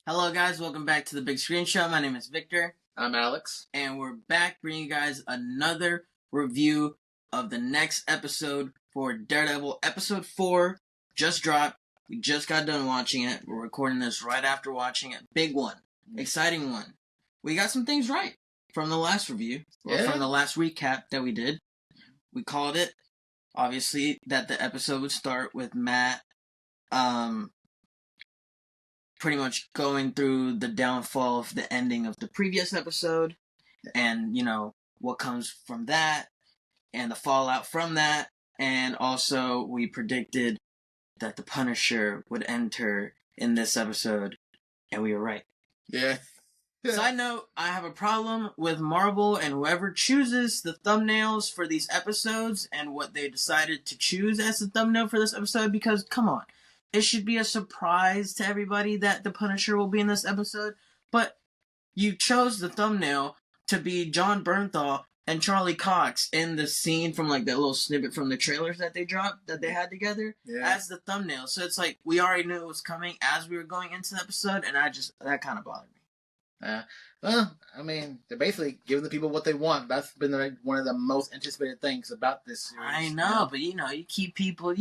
Hello guys, welcome back to the Big Screen Show. My name is Victor. I'm Alex. And we're back bringing you guys another review of the next episode for Daredevil. Episode 4 just dropped. We just got done watching it. We're recording this right after watching it. Big one. Exciting one. We got some things right from the last review. Or from the last recap that we did. We called it, obviously, that the episode would start with Matt pretty much going through the downfall of the ending of the previous episode and, what comes from that and the fallout from that. And also we predicted that the Punisher would enter in this episode, and we were right. Yeah. Side note, I have a problem with Marvel and whoever chooses the thumbnails for these episodes and what they decided to choose as the thumbnail for this episode, because, come on. It should be a surprise to everybody that the Punisher will be in this episode, but you chose the thumbnail to be John Bernthal and Charlie Cox in the scene from that little snippet from the trailers that they dropped, that they had together, as the thumbnail. So it's like, we already knew it was coming as we were going into the episode, and that kind of bothered me. They're basically giving the people what they want. That's been one of the most anticipated things about this series. I know, but you keep people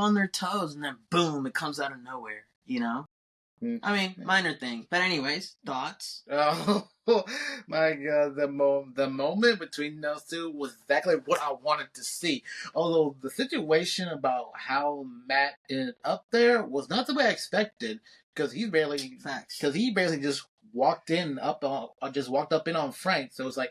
on their toes, and then boom, it comes out of nowhere, minor thing. But anyways, thoughts? Oh, my God, the moment between those two was exactly what I wanted to see. Although the situation about how Matt ended up there was not the way I expected, because he barely just walked up in on Frank. So it's like,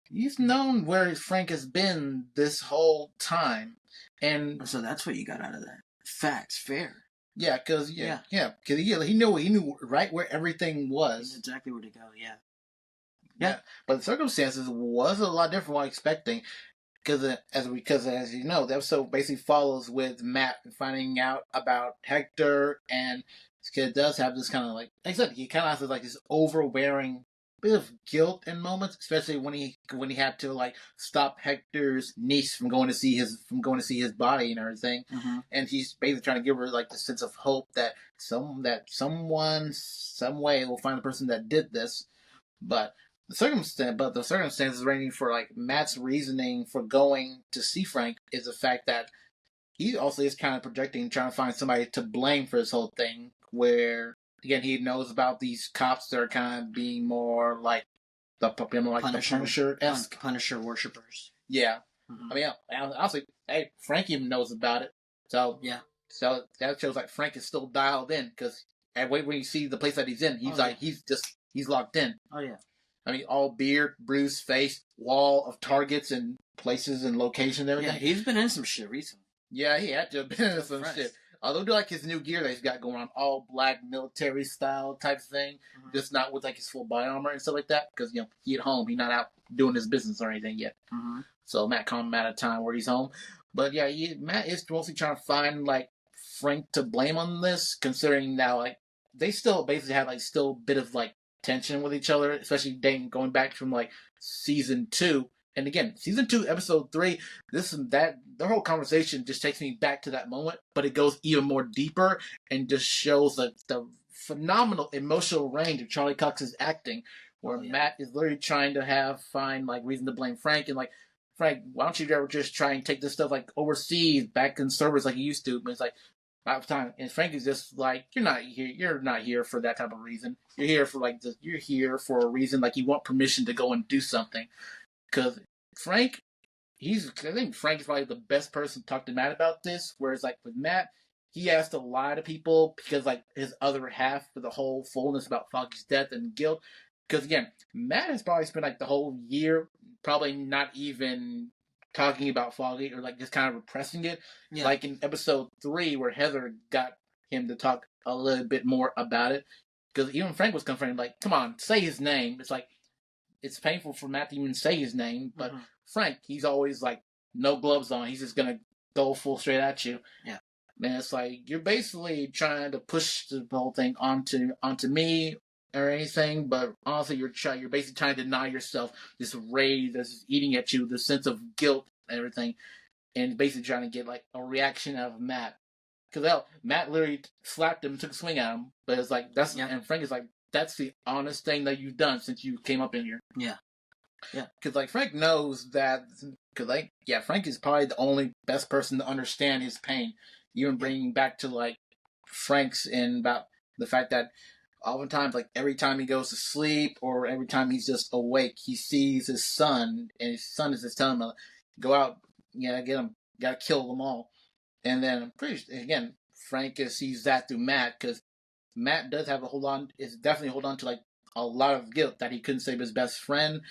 he's known where Frank has been this whole time, and so that's what you got out of that. Facts, fair. Yeah, because he knew right where everything was. He knew exactly where to go. Yeah. But the circumstances was a lot different from what I was expecting. Because as you know, the episode basically follows with Matt finding out about Hector, and this kid does have this kind of like I said, he kind of has this overbearing bit of guilt in moments, especially when he had to stop Hector's niece from going to see his body and everything, and he's basically trying to give her the sense of hope that someone some way will find the person that did this, but the circumstances ranging for Matt's reasoning for going to see Frank is the fact that he also is kind of projecting, trying to find somebody to blame for this whole thing, where again, he knows about these cops that are kind of being more like the Punisher-esque. Punisher worshippers. Yeah. Honestly, hey, Frank even knows about it. So, yeah. So, that shows Frank is still dialed in, because when you see the place that he's in, he's locked in. Oh, yeah. All beard, bruised face, wall of targets and places and locations and everything. Yeah, he's been in some shit recently. Yeah, he had to have been in some shit. Although his new gear that he's got going on, all black military style type thing, just not with his full body armor and stuff like that, because he at home, he's not out doing his business or anything yet. So Matt calling him at a time where he's home, but yeah, Matt is mostly trying to find Frank to blame on this, considering now they still basically have still a bit of tension with each other, especially going back from season 2. And again, season 2, episode 3, this and that, the whole conversation just takes me back to that moment, but it goes even more deeper and just shows the phenomenal emotional range of Charlie Cox's acting, where Matt is literally trying to find reason to blame Frank, and Frank, why don't you ever just try and take this stuff overseas, back in service like you used to? But it's half the time, and Frank is just you're not here for that type of reason. You're here for you're here for a reason, you want permission to go and do something. Because Frank, I think Frank is probably the best person to talk to Matt about this. Whereas with Matt, he has to lie to people because his other half for the whole fullness about Foggy's death and guilt. Because again, Matt has probably spent the whole year probably not even talking about Foggy, or just kind of repressing it. Yeah. In episode 3 where Heather got him to talk a little bit more about it. Because even Frank was confronting come on, say his name. It's painful for Matt to even say his name, but Frank, he's always no gloves on. He's just gonna go full straight at you. Yeah. Man, it's you're basically trying to push the whole thing onto me or anything, but honestly, you're basically trying to deny yourself this rage that's eating at you, this sense of guilt and everything, and basically trying to get a reaction out of Matt. Because Matt literally slapped him, took a swing at him, but it's like and Frank is like, that's the honest thing that you've done since you came up in here. Yeah. Because like Frank knows that, Frank is probably the only best person to understand his pain. Even bringing back to like Frank's and about the fact that oftentimes, like every time he goes to sleep or every time he's just awake, he sees his son, and his son is just telling him, "Go out, get him, gotta kill them all." And then again, Frank sees that through Matt, because Matt does have definitely hold on to like a lot of guilt that he couldn't save his best friend,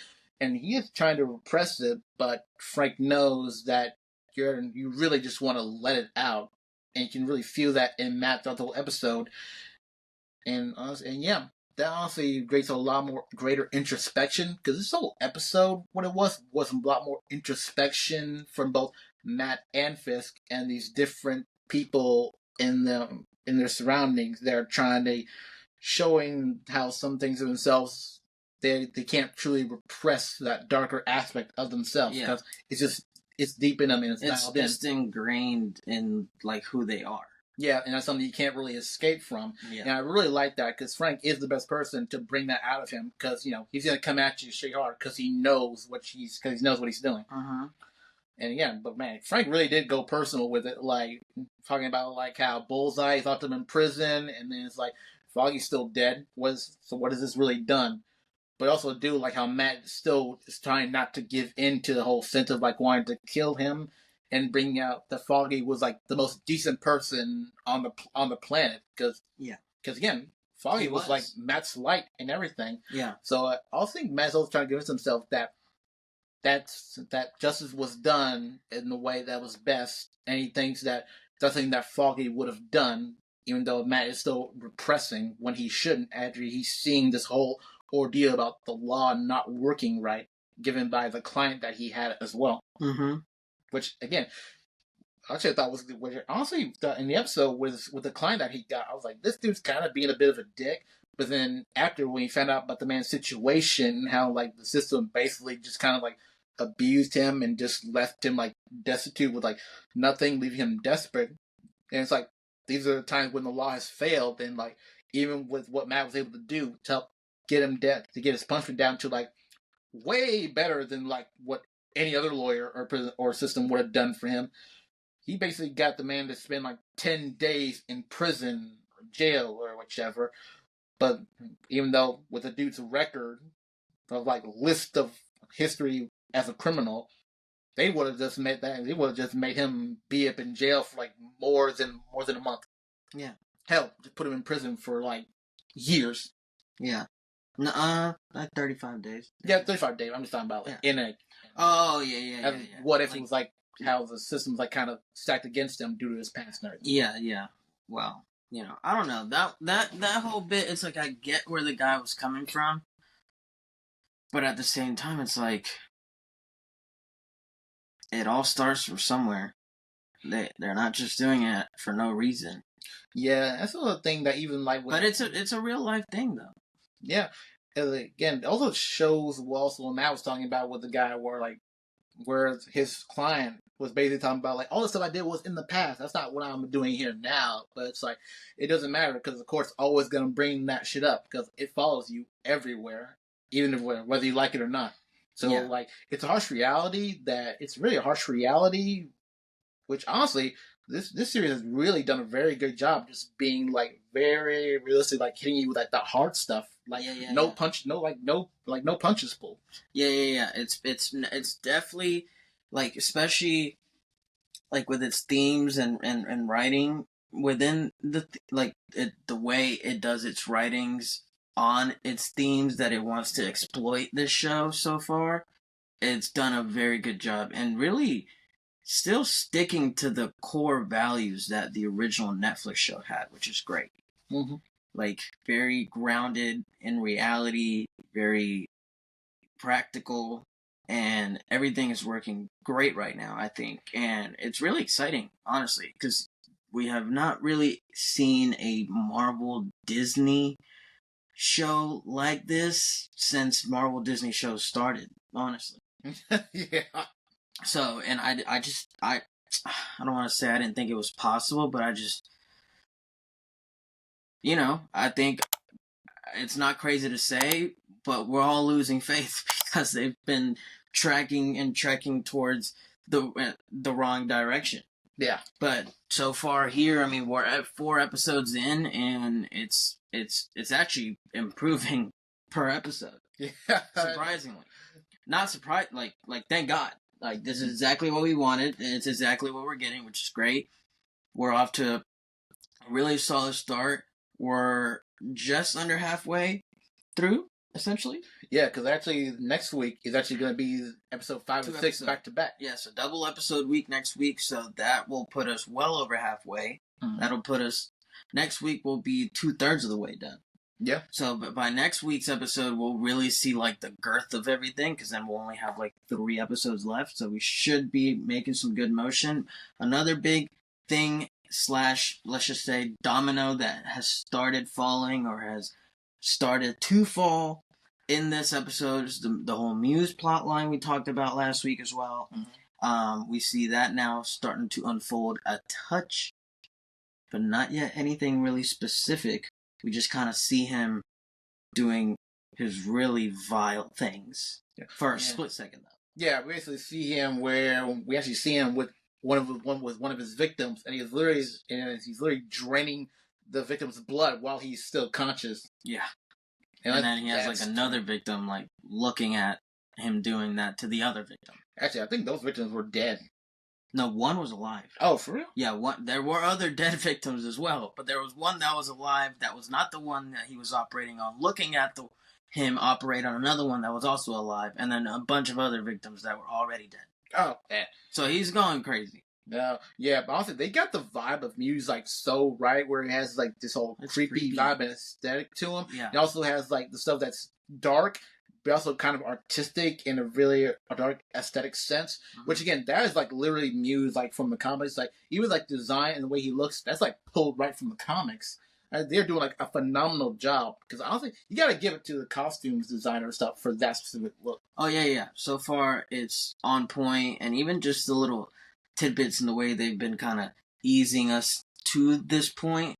and he is trying to repress it. But Frank knows that you really just want to let it out, and you can really feel that in Matt throughout the whole episode. And that honestly creates a lot more greater introspection, because this whole episode, what it was a lot more introspection from both Matt and Fisk and these different people in their surroundings. They're showing how some things of themselves they can't truly repress that darker aspect of themselves, because it's deep in them, and it's just ingrained in like who they are. Yeah, and that's something you can't really escape from. Yeah. And I really like that, because Frank is the best person to bring that out of him, because he's gonna come at you straight hard, because he knows what he's doing. And again, but man, Frank really did go personal with it, like talking about like how Bullseye thought him in prison, and then it's like Foggy's still dead. So what has this really done? But also do like how Matt still is trying not to give in to the whole sense of like wanting to kill him, and bring out that Foggy was like the most decent person on the planet, because again, Foggy was like Matt's light and everything. Yeah. So I also think Matt's always trying to convince himself that justice was done in the way that was best, and he thinks that that's something that Foggy would have done, even though Matt is still repressing when he shouldn't. After he's seeing this whole ordeal about the law not working right, given by the client that he had as well. Mm-hmm. Which again, actually I thought was honestly in the episode with the client that he got, I was like, this dude's kind of being a bit of a dick. But then after, when he found out about the man's situation, how like the system basically just kind of like abused him and just left him like destitute with like nothing, leaving him desperate. And it's like, these are the times when the law has failed, and like even with what Matt was able to do to help get him to get his punishment down to like way better than like what any other lawyer or prison or system would have done for him. He basically got the man to spend like 10 days in prison or jail or whichever. But even though with the dude's record of like list of history as a criminal, they would have just made that. They would have just made him be up in jail for like more than a month. Yeah. Hell, just put him in prison for like years. Yeah. Like 35 days. Yeah, 35 days. I'm just talking about like in a. Oh yeah. What if it was like how the system's like kind of stacked against him due to his past and everything? Yeah. Well, I don't know, that whole bit. It's like I get where the guy was coming from, but at the same time, it's like it all starts from somewhere. They're not just doing it for no reason. Yeah, that's another thing that even like. But it's a real life thing though. Yeah. Again, it also shows what Matt was talking about with the guy where his client was basically talking about like all the stuff I did was in the past. That's not what I'm doing here now. But it's like it doesn't matter, because the court's always gonna bring that shit up, because it follows you everywhere, even whether you like it or not. So like it's a harsh reality really a harsh reality, which honestly this series has really done a very good job just being like very realistic, like hitting you with like that hard stuff. Like no punches pulled. Yeah. It's definitely like, especially like with its themes and writing within the way it does its writings on its themes that it wants to exploit this show so far. It's done a very good job, and really still sticking to the core values that the original Netflix show had, which is great. Mm-hmm. Like, very grounded in reality, very practical, and everything is working great right now, I think. And it's really exciting, honestly, because we have not really seen a Marvel Disney show like this since Marvel Disney shows started, honestly. Yeah. So, and I don't want to say I didn't think it was possible, but I just I think it's not crazy to say, but we're all losing faith because they've been trekking towards the wrong direction. Yeah. But so far here, I mean, we're at 4 episodes in, and it's actually improving per episode. Yeah. Surprisingly, not surprised. Like thank God. Like, this is exactly what we wanted, and it's exactly what we're getting, which is great. We're off to a really solid start. We're just under halfway through, essentially. Yeah, because actually next week is actually going to be episode 5 and 6 back to back. Yeah, so double episode week next week, so that will put us well over halfway. Mm-hmm. That'll put us, next week will be 2/3 of the way done. Yeah. So by next week's episode, we'll really see like the girth of everything, because then we'll only have like 3 episodes left, so we should be making some good motion. Another big thing / let's just say domino that has started falling or has started to fall in this episode is the whole Muse plot line we talked about last week as well. Mm-hmm. We see that now starting to unfold a touch, but not yet anything really specific. We just kind of see him doing his really vile things for a split second, though. Yeah, we basically see him where we actually see him with one of his victims, and he's literally draining the victim's blood while he's still conscious. Yeah, and then he has like another victim like looking at him doing that to the other victim. Actually, I think those victims were dead. No, one was alive. Oh, for real? Yeah, there were other dead victims as well, but there was one that was alive that was not the one that he was operating on, looking at him operate on another one that was also alive, and then a bunch of other victims that were already dead. Oh, yeah. So he's going crazy. No, yeah, but also they got the vibe of Muse like so right, where it has like this whole creepy vibe and aesthetic to him. Yeah. It also has like the stuff that's dark, but also kind of artistic in a really dark aesthetic sense. Mm-hmm. Which again, that is like literally Muse, like from the comics. Like even like design and the way he looks, that's like pulled right from the comics. They're doing like a phenomenal job, because honestly, you got to give it to the costumes designer and stuff for that specific look. Oh yeah. So far, it's on point, and even just the little tidbits in the way they've been kind of easing us to this point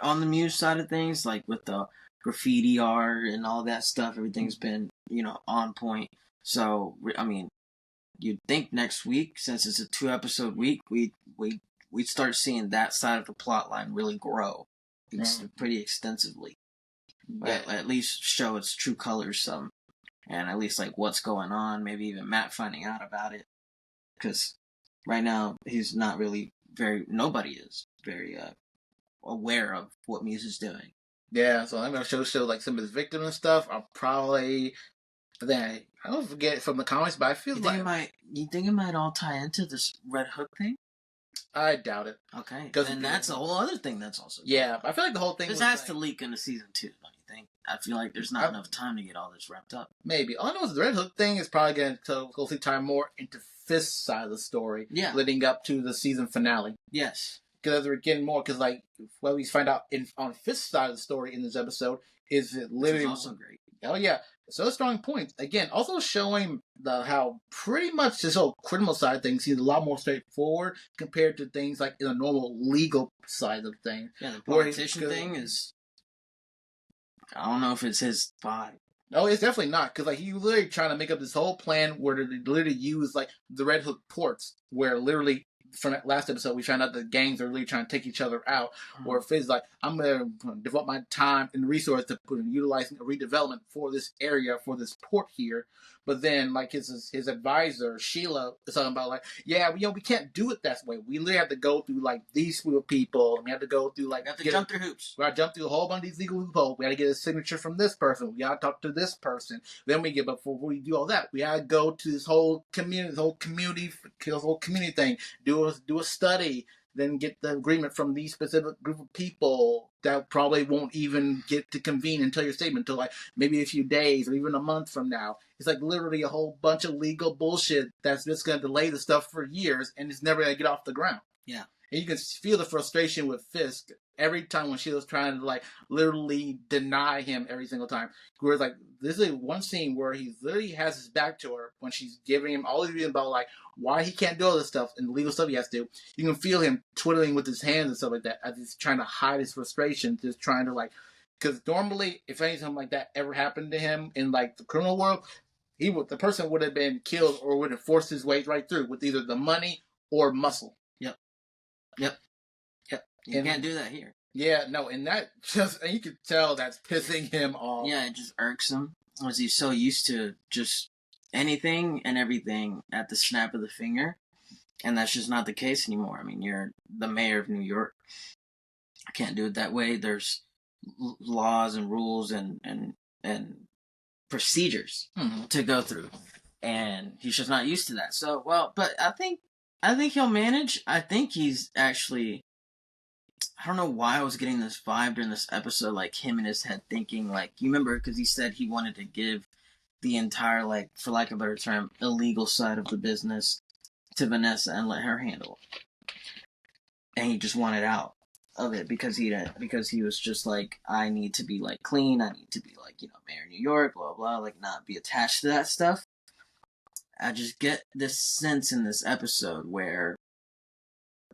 on the Muse side of things, like with the graffiti art and all that stuff. Everything's been on point. So I mean, you'd think next week, since it's a 2-episode week, we start seeing that side of the plot line really grow. Pretty extensively, but at least show its true colors some, and at least like what's going on. Maybe even Matt finding out about it, because right now he's not really nobody is very aware of what Muse is doing. Yeah, so I'm gonna show like some of his victims and stuff. I'll probably I don't forget from the comics, but I feel you think it might all tie into this Red Hook thing? I doubt it. Okay, and that's a whole other thing that's also yeah. I feel like the whole thing has to leak into season 2. Don't you think? I feel like there's not enough time to get all this wrapped up. Maybe all I know is the Red Hook thing is probably going to closely tie more into Fist's side of the story, leading up to the season finale. Yes, because we're getting more. Because like what we find out on Fist's side of the story in this episode is it literally also great. Oh yeah. So strong points. Again, also showing how pretty much this whole criminal side of things seems a lot more straightforward compared to things like in a normal legal side of things. Yeah, the politician thing is... I don't know if it's his vibe. No, it's definitely not. Because like, he's literally trying to make up this whole plan where they literally use like the Red Hook ports, where literally... From that last episode, we found out the gangs are really trying to take each other out. Mm-hmm. Or Fizz like, I'm going to devote my time and resource to utilizing a redevelopment for this area, for this port here. But then, like, his advisor, Sheila, is talking about, like, yeah, we can't do it that way. We literally have to go through, like, these group of people. And we have to go through, like... We have to jump through hoops. We have to jump through a whole bunch of these legal loopholes. We got to get a signature from this person. We got to talk to this person. Then before we do all that, we got to go to this whole community thing. Do a study, then get the agreement from these specific group of people that probably won't even get to convene and tell your statement until like maybe a few days or even a month from now. It's like literally a whole bunch of legal bullshit that's just going to delay the stuff for years, and it's never going to get off the ground. Yeah. And you can feel the frustration with Fisk every time when she was trying to like literally deny him every single time. Whereas like this is one scene where he literally has his back to her when she's giving him all these reasons about like why he can't do all this stuff and the legal stuff he has to do. You can feel him twiddling with his hands and stuff like that as he's trying to hide his frustration, just trying to like, because normally if anything like that ever happened to him in like the criminal world, the person would have been killed or would have forced his way right through with either the money or muscle. Yep. You can't do that here. Yeah, no, and that just, and you can tell that's pissing him off. Yeah, it just irks him, because he's so used to just anything and everything at the snap of the finger, and that's just not the case anymore. I mean, you're the mayor of New York. I can't do it that way. There's laws and rules and procedures to go through, and he's just not used to that. So, well, but I think he'll manage. I think he's actually, I don't know why I was getting this vibe during this episode, like him in his head thinking, like, you remember, because he said he wanted to give the entire, like, for lack of a better term, illegal side of the business to Vanessa and let her handle it. And he just wanted out of it because he was just like, I need to be, like, clean, I need to be, like, you know, mayor of New York, blah, blah, like, not be attached to that stuff. I just get this sense in this episode where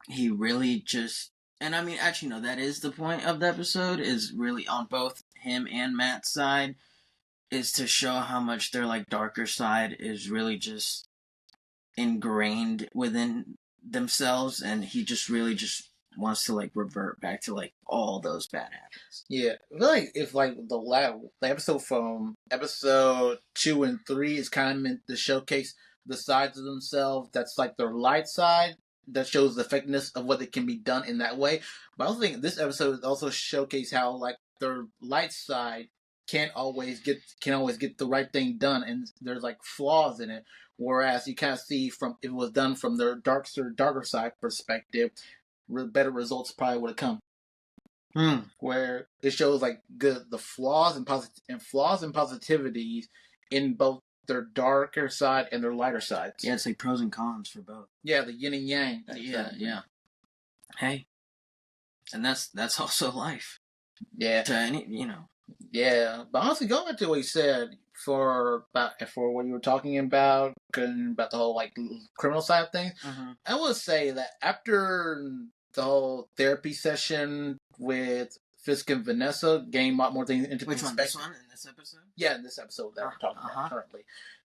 he really just, and I mean, actually, no, that is the point of the episode, is really on both him and Matt's side, is to show how much their, like, darker side is really just ingrained within themselves, and he just really just wants to, like, revert back to, like, all those bad habits. Yeah, I feel like if, like, the episode from episode 2 and 3 is kind of meant to showcase the sides of themselves, that's, like, their light side, that shows the effectiveness of what it can be done in that way. But I also think this episode also showcase how like their light side can't always get the right thing done, and there's like flaws in it. Whereas you kind of see from if it was done from their darker side perspective, better results probably would have come. Where it shows like the flaws and positivities in both their darker side and their lighter sides. Yeah, it's like pros and cons for both. Yeah, the yin and yang. Yeah. Hey, and that's also life. Yeah. To any, you know. Yeah, but honestly, going back to what you said for what you were talking about the whole like criminal side of things, I would say that after the whole therapy session with Fisk and Vanessa, gained a lot more things into perspective. Which one? This one in this episode? Yeah, in this episode that we're talking about currently.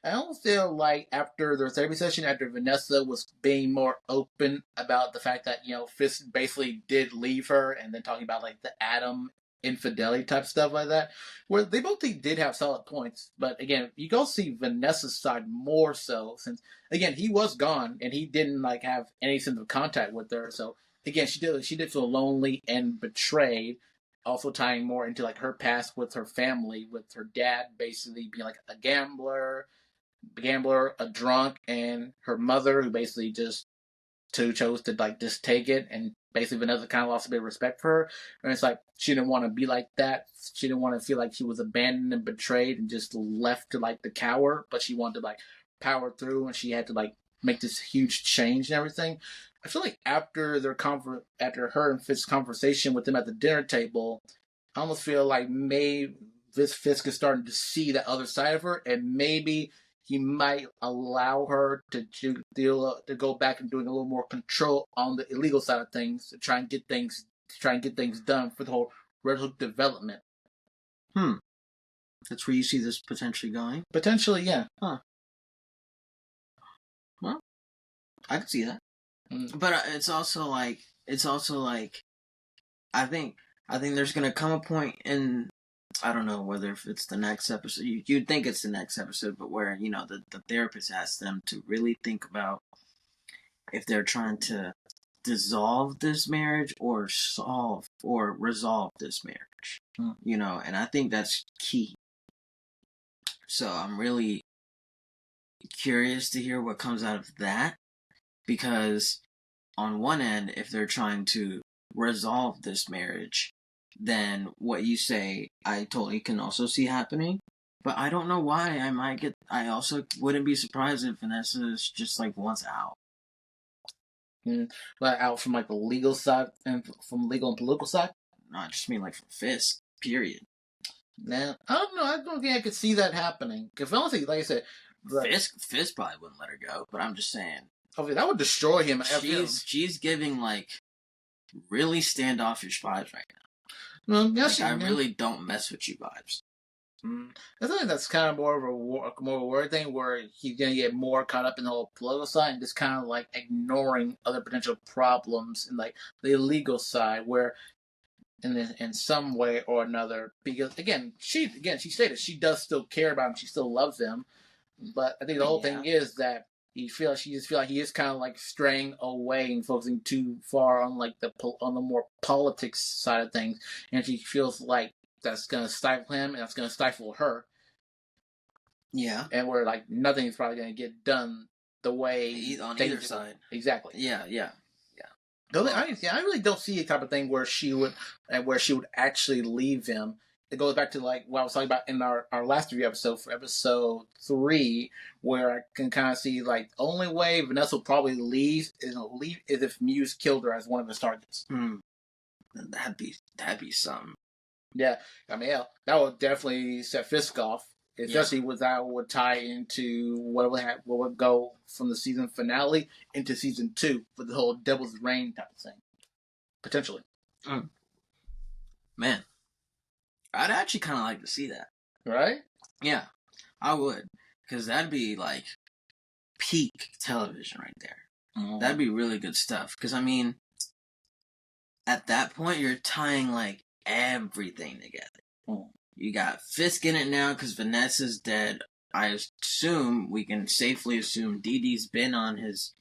I almost feel like after their therapy session, after Vanessa was being more open about the fact that, you know, Fisk basically did leave her, and then talking about like the Adam infidelity type stuff like that, where they both did have solid points. But again, you go see Vanessa's side more so, since again he was gone and he didn't like have any sense of contact with her. So again, she did feel lonely and betrayed. Also tying more into like her past with her family, with her dad basically being like a gambler, a drunk, and her mother who basically just chose to like just take it, and basically Vanessa kind of lost a bit of respect for her. And it's like she didn't want to be like that. She didn't want to feel like she was abandoned and betrayed and just left to like the cower, but she wanted to like power through, and she had to like make this huge change and everything. I feel like after her and Fisk's conversation with them at the dinner table, I almost feel like maybe Fisk is starting to see that other side of her, and maybe he might allow her to go back and doing a little more control on the illegal side of things, to try and get things done for the whole Red Hook development. That's where you see this potentially going? Potentially, yeah. Huh. Well, I can see that. But it's also like I think there's gonna come a point in, I don't know whether if it's the next episode, you'd think it's the next episode, but where, you know, the therapist asks them to really think about if they're trying to dissolve this marriage or resolve this marriage, you know, and I think that's key. So I'm really curious to hear what comes out of that, because on one end, if they're trying to resolve this marriage, then what you say, I totally can also see happening. But I don't know why. I also wouldn't be surprised if Vanessa is just like wants out. Like out from like the legal side and from legal and political side? No, I just mean like from Fisk. Period. Now, I don't know. I don't think I could see that happening. Because honestly, like I said, Fisk probably wouldn't let her go. But I'm just saying, okay, that would destroy him. She's giving like really standoffish vibes right now. Well, I really don't mess with you vibes. I think that's kind of more of a more word thing where he's gonna get more caught up in the whole political side and just kind of like ignoring other potential problems in like the illegal side, where in some way or another, because again she stated she does still care about him, she still loves him, but I think the whole thing is that she just feel like he is kind of like straying away and focusing too far on like the more politics side of things, and she feels like that's gonna stifle him and that's gonna stifle her. Yeah. And where like nothing is probably gonna get done the way on either side. Exactly. Yeah. I really don't see a type of thing where she would actually leave him. It goes back to like what I was talking about in our last review episode for episode 3, where I can kind of see like the only way Vanessa will probably leave is if Muse killed her as one of his targets. That'd be something. Yeah, I mean, that would definitely set Fisk off, especially with that would tie into what would go from the season finale into season 2 with the whole Devil's Reign type of thing, potentially. Man, I'd actually kind of like to see that. Right? Yeah, I would, because that'd be like peak television right there. That'd be really good stuff. Because I mean, at that point, you're tying like everything together. You got Fisk in it now because Vanessa's dead. I assume we can safely assume Dee Dee's been on his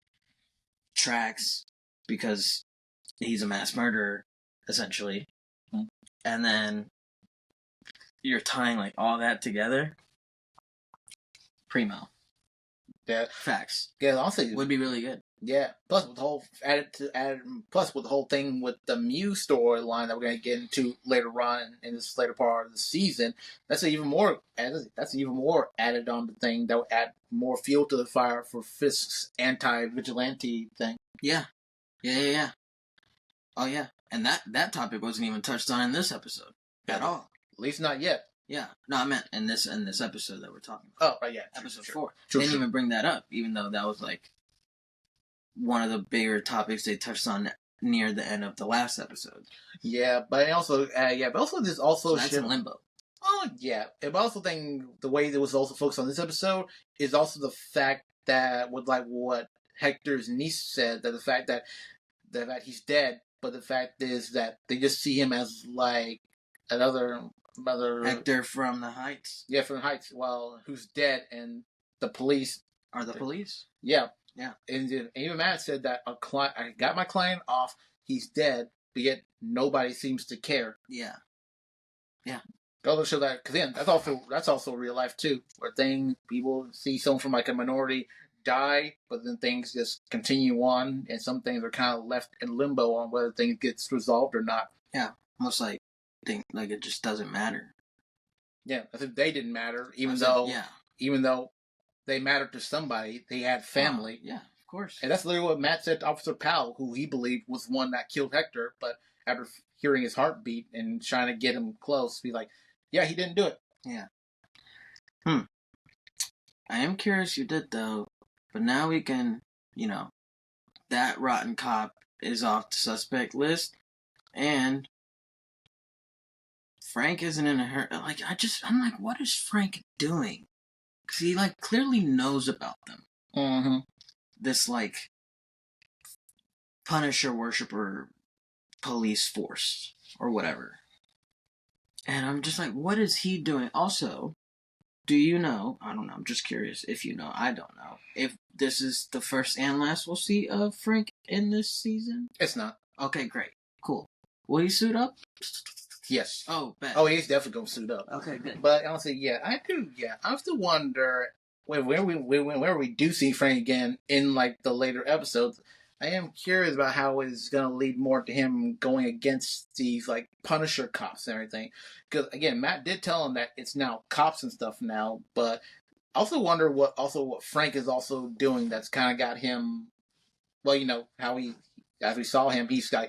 tracks because he's a mass murderer, essentially. And then you're tying like all that together. Primo. Yeah. Facts. Yeah, honestly, would be really good. Yeah. Plus with the whole plus with the whole thing with the Muse storyline that we're gonna get into later on in this later part of the season, that's even more added on the thing that would add more fuel to the fire for Fisk's anti-vigilante thing. Yeah. Oh yeah. And that topic wasn't even touched on in this episode at all. At least not yet. Yeah. No, I meant in this episode that we're talking about. Oh, right, yeah. Episode 4. They didn't even bring that up, even though that was like one of the bigger topics they touched on near the end of the last episode. Yeah, but also, there's also... So that's in limbo. Oh, yeah. But I also think the way it was also focused on this episode is also the fact that, with like what Hector's niece said, that the fact that he's dead, but the fact is that they just see him as like another Hector from the Heights. Yeah, from the Heights. Well, who's dead, and the police are the police. Yeah. And even Matt said that I got my client off. He's dead, but yet nobody seems to care. Yeah. Go to show that, because then that's also real life too, where people see someone from like a minority die, but then things just continue on, and some things are kind of left in limbo on whether things gets resolved or not. Yeah, almost like it just doesn't matter. Yeah, I think they didn't matter, even though they mattered to somebody. They had family. Yeah, of course. And that's literally what Matt said to Officer Powell, who he believed was the one that killed Hector, but after hearing his heartbeat and trying to get him close, he's like, yeah, he didn't do it. Yeah. I am curious you did, though. But now we can, that rotten cop is off the suspect list, and Frank isn't in a hurry. Like, I'm like, what is Frank doing? Because he, like, clearly knows about them. Mm-hmm. This, like, Punisher worshiper police force, or whatever. And I'm just like, what is he doing? Also, do you know, I don't know, I'm just curious if you know, I don't know, if this is the first and last we'll see of Frank in this season? It's not. Okay, great. Cool. Will he suit up? Yes. Oh, bet. Oh, he's definitely going to suit up. Okay, good. But honestly, I have to wonder, whenever we do see Frank again in, like, the later episodes, I am curious about how it's going to lead more to him going against these, like, Punisher cops and everything. Because, again, Matt did tell him that it's now cops and stuff now, but I also wonder what Frank is also doing that's kind of got him, well, how he as we saw him, he's got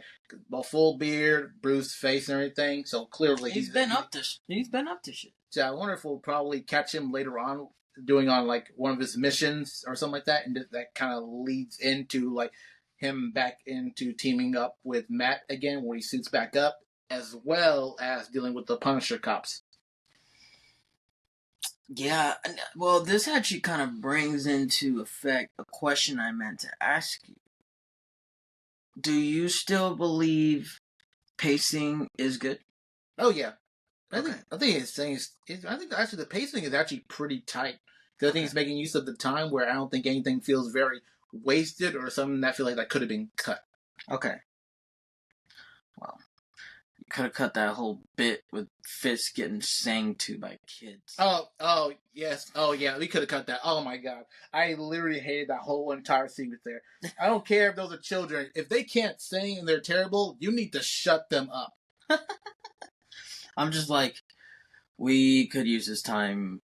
a full beard, bruised face, and everything. So clearly, he's been up to shit. So I wonder if we'll probably catch him later on doing on like one of his missions or something like that, and that kind of leads into like him back into teaming up with Matt again, where he suits back up, as well as dealing with the Punisher cops. Yeah, well, this actually kind of brings into effect a question I meant to ask you. Do you still believe pacing is good? Oh yeah, Okay. I think his thing is. I think actually the pacing is actually pretty tight. Because I think he's making use of the time where I don't think anything feels very wasted or something that feel like that could have been cut. Okay. Well, you could have cut that whole bit with Fisk getting sang to by kids. Oh, yes. Oh, yeah, we could have cut that. Oh, my God. I literally hated that whole entire sequence there. I don't care if those are children. If they can't sing and they're terrible, you need to shut them up. I'm just like, we could use this time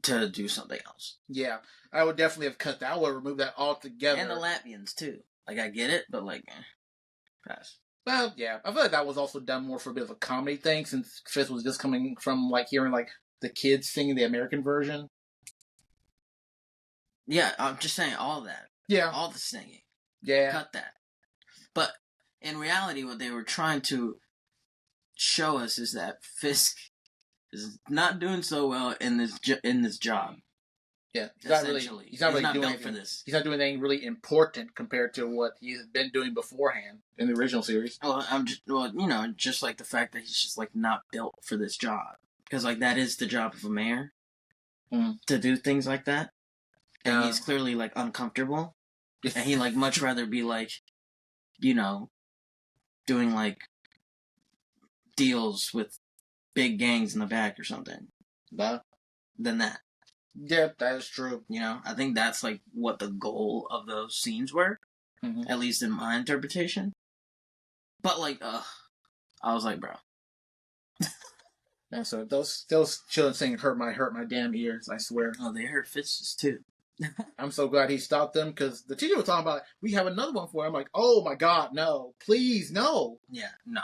to do something else. Yeah, I would definitely have cut that. I would have removed that altogether. And the Latvians, too. Like, I get it, but like, pass. Well, yeah. I feel like that was also done more for a bit of a comedy thing, since Fisk was just coming from, like, hearing, like, the kids singing the American version. Yeah, I'm just saying all that. Yeah. All the singing. Yeah. Cut that. But in reality, what they were trying to show us is that Fisk is not doing so well in this job. Yeah, he's not really doing anything for this. He's not doing anything really important compared to what he's been doing beforehand in the original series. Well, just like the fact that he's just like not built for this job, because like that is the job of a mayor to do things like that, and he's clearly like uncomfortable, and he like much rather be like, doing like deals with big gangs in the back or something, than that. Yeah, that is true. I think that's like what the goal of those scenes were, at least in my interpretation. But like, I was like, bro. Yeah, so those children saying hurt my damn ears, I swear. Oh, they hurt Fitz's too. I'm so glad he stopped them, because the teacher was talking about, we have another one for him. I'm like, oh my God, no. Please, no. Yeah, no.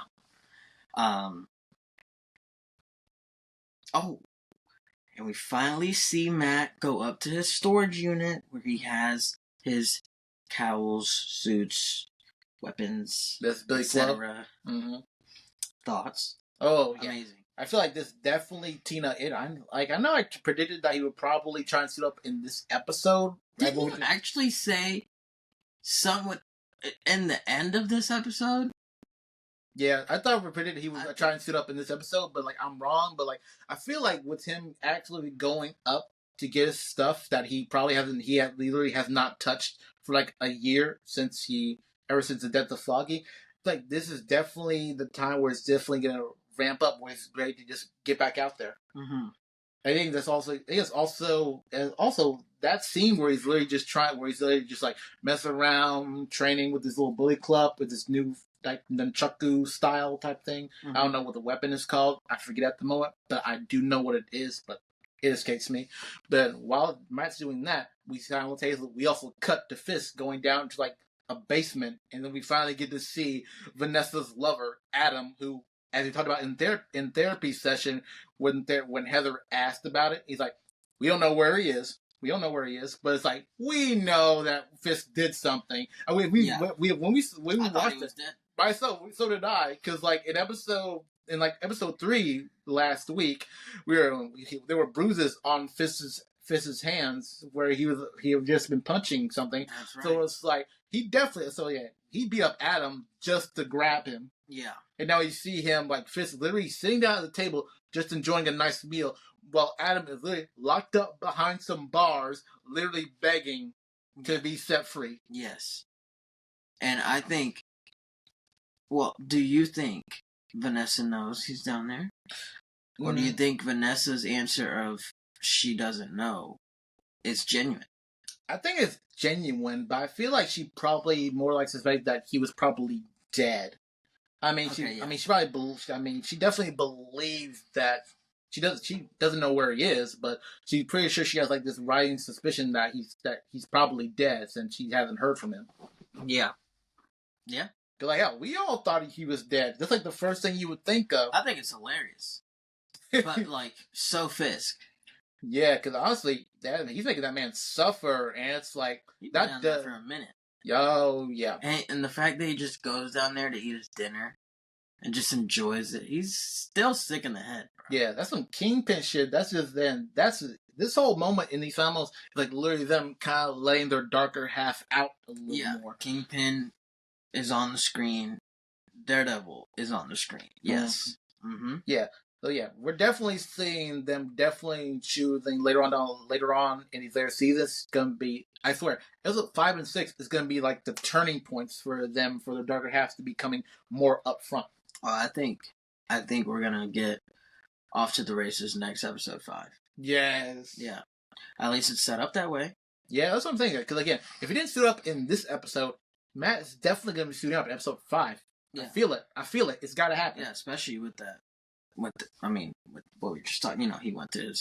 Oh. And we finally see Matt go up to his storage unit where he has his cowls, suits, weapons, etc. Thoughts? Oh, yeah. Amazing. I feel like this definitely I know I predicted that he would probably try and suit up in this episode. Didn't you actually say somewhat in the end of this episode? Yeah, I thought we predicted he would try and suit up in this episode, but like I'm wrong. But like I feel like with him actually going up to get his stuff that he probably literally has not touched for like a year ever since the death of Foggy. Like this is definitely the time where it's definitely gonna ramp up, where it's great to just get back out there. Mm-hmm. I think that's also that scene where he's literally just like messing around, training with this little bully club with this new like nunchaku style type thing. I don't know what the weapon is called. I forget at the moment, but I do know what it is, but it escapes me. But while Matt's doing that, we also cut to Fisk going down to like a basement, and then we finally get to see Vanessa's lover, Adam, who, as we talked about in therapy session, when Heather asked about it, he's like, we don't know where he is. But it's like, we know that Fisk did something. And when we watched it, so did I, because like in episode 3 last week, there were bruises on Fisk's hands where he had just been punching something. That's right. So it's like he beat up Adam just to grab him. Yeah. And now you see him like Fisk literally sitting down at the table just enjoying a nice meal, while Adam is literally locked up behind some bars, literally begging to be set free. Yes. And I think, do you think Vanessa knows he's down there? Or do you think Vanessa's answer of she doesn't know is genuine? I think it's genuine, but I feel like she probably more like suspected that he was probably dead. She definitely believes that she doesn't know where he is, but she's pretty sure she has like this rising suspicion that he's probably dead since she hasn't heard from him. Yeah. Yeah. Like, hell, we all thought he was dead. That's like the first thing you would think of. I think it's hilarious. But, like, so Fisk. Yeah, because honestly, he's making that man suffer, and it's like... He's been down there for a minute. Oh, yeah. And the fact that he just goes down there to eat his dinner and just enjoys it. He's still sick in the head, bro. Yeah, that's some Kingpin shit. That's just then. This whole moment in these films, like literally them kind of letting their darker half out a little more. Kingpin is on the screen. Daredevil is on the screen. Yes. Mm-hmm. Yeah. So yeah, we're definitely seeing them choosing later on in these later seasons. It's gonna be, I swear, episode 5 and 6 is gonna be like the turning points for them, for their darker halves to becoming more upfront. I think we're gonna get off to the races next episode 5. Yes. Yeah. At least it's set up that way. Yeah, that's what I'm saying. Because again, if he didn't suit up in this episode, Matt is definitely gonna be suiting up in episode 5. Yeah. I feel it. It's gotta happen. Yeah, especially with that. With what we were just talking. He went to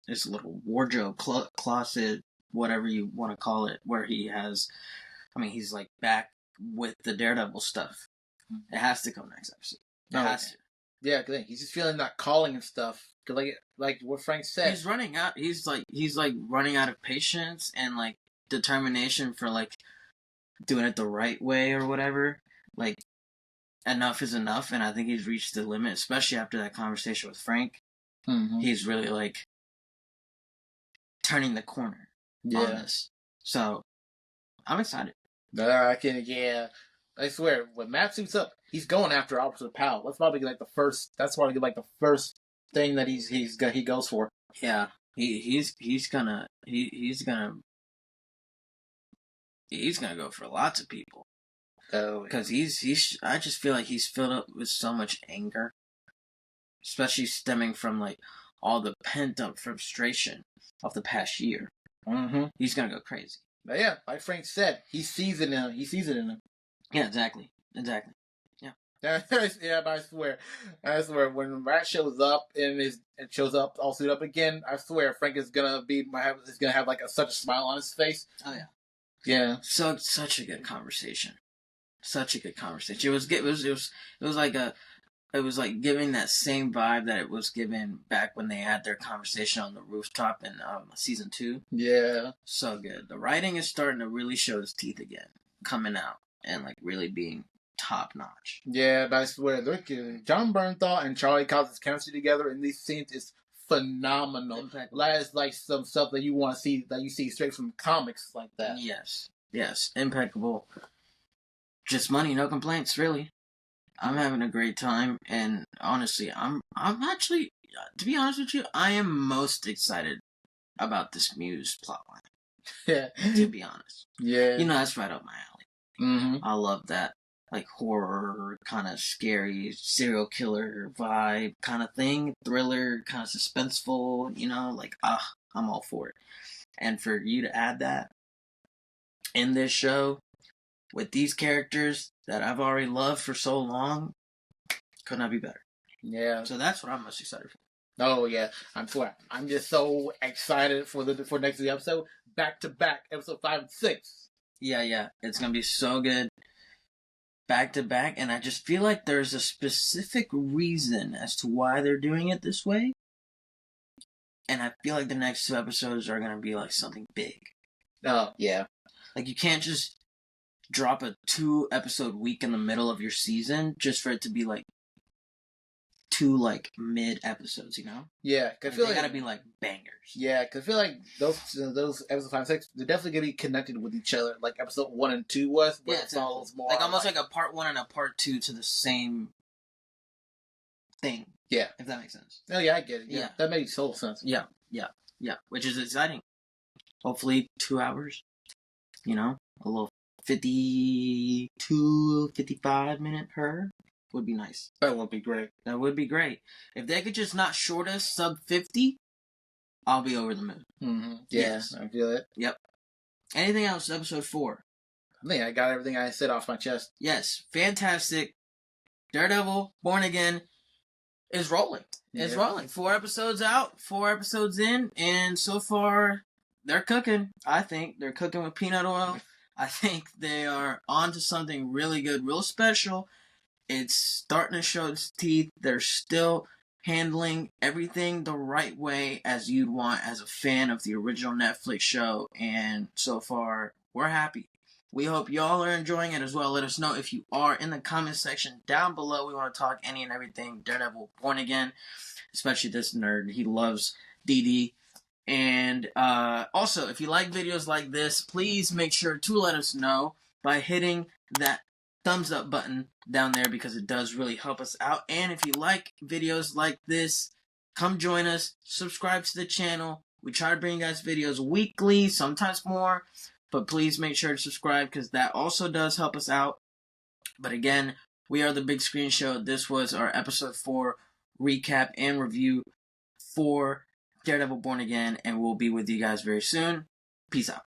his little wardrobe closet, whatever you want to call it, where he has. He's like back with the Daredevil stuff. It has to come next episode. It has to. Yeah, cause he's just feeling that calling and stuff. Cause like what Frank said, he's running out. He's running out of patience and like determination for like doing it the right way or whatever. Like enough is enough, and I think he's reached the limit, especially after that conversation with Frank. Mm-hmm. He's really like turning the corner on this. So I'm excited. I swear, when Matt suits up, he's going after Officer Powell. That's probably like the first. That's probably like the first thing that he goes for. Yeah, he's gonna go for lots of people. Oh, because I just feel like he's filled up with so much anger, especially stemming from like all the pent up frustration of the past year. Mm-hmm. He's gonna go crazy. But yeah, like Frank said, he sees it in him. Yeah, exactly. Yeah. Yeah, but I swear, when Rat shows up all suited up again, I swear Frank is gonna have like such a smile on his face. Oh yeah. Yeah. So such a good conversation. Such a good conversation. It was like giving that same vibe that it was given back when they had their conversation on the rooftop in season 2. Yeah. So good. The writing is starting to really show its teeth again, coming out and like really being top notch. Yeah, but I swear, look, John Bernthal and Charlie Cox's chemistry together in these scenes is phenomenal. That is like some stuff that you want to see, that you see straight from comics like that. Yes, impeccable. Just money, no complaints, really. I'm having a great time, and honestly, I'm actually, to be honest with you, I am most excited about this Muse plotline. Yeah. To be honest. Yeah. That's right up my alley. Mm-hmm. I love that, like, horror, kind of scary, serial killer vibe kind of thing. Thriller, kind of suspenseful, I'm all for it. And for you to add that in this show, with these characters that I've already loved for so long, could not be better. Yeah. So that's what I'm most excited for. Oh yeah, I'm just so excited for next episode, back to back, episode 5 and 6. Yeah, it's gonna be so good, back to back, and I just feel like there's a specific reason as to why they're doing it this way, and I feel like the next 2 episodes are gonna be like something big. Oh yeah, like you can't just drop a 2 episode week in the middle of your season just for it to be like 2 like mid episodes, Yeah, cause I feel they gotta be like bangers. Yeah, cause I feel like those episodes 5 and 6, they're definitely gonna be connected with each other, like episode 1 and 2 was. Yeah, it's more like almost like a part 1 and a part 2 to the same thing. Yeah, if that makes sense. Oh yeah, I get it. Yeah, that makes total sense. Yeah, which is exciting. Hopefully 2 hours. A little 52, 55 minute per would be nice. That would be great. If they could just not short us sub 50, I'll be over the moon. Mm-hmm. Yeah, yes. I feel it. Yep. Anything else, episode 4? I think I got everything I said off my chest. Yes, fantastic. Daredevil, Born Again, is rolling. It's rolling. 4 episodes out, 4 episodes in, and so far, they're cooking. I think they're cooking with peanut oil. I think they are onto something really good, real special. It's starting to show its teeth. They're still handling everything the right way as you'd want as a fan of the original Netflix show. And so far, we're happy. We hope y'all are enjoying it as well. Let us know if you are in the comment section down below. We want to talk any and everything Daredevil Born Again, especially this nerd. He loves DD. And also, if you like videos like this, please make sure to let us know by hitting that thumbs up button down there, because it does really help us out. And if you like videos like this, come join us, subscribe to the channel. We try to bring you guys videos weekly, sometimes more, but please make sure to subscribe, because that also does help us out. But again, we are the Big Screen Show. This was our episode 4 recap and review for Daredevil Born Again, and we'll be with you guys very soon. Peace out.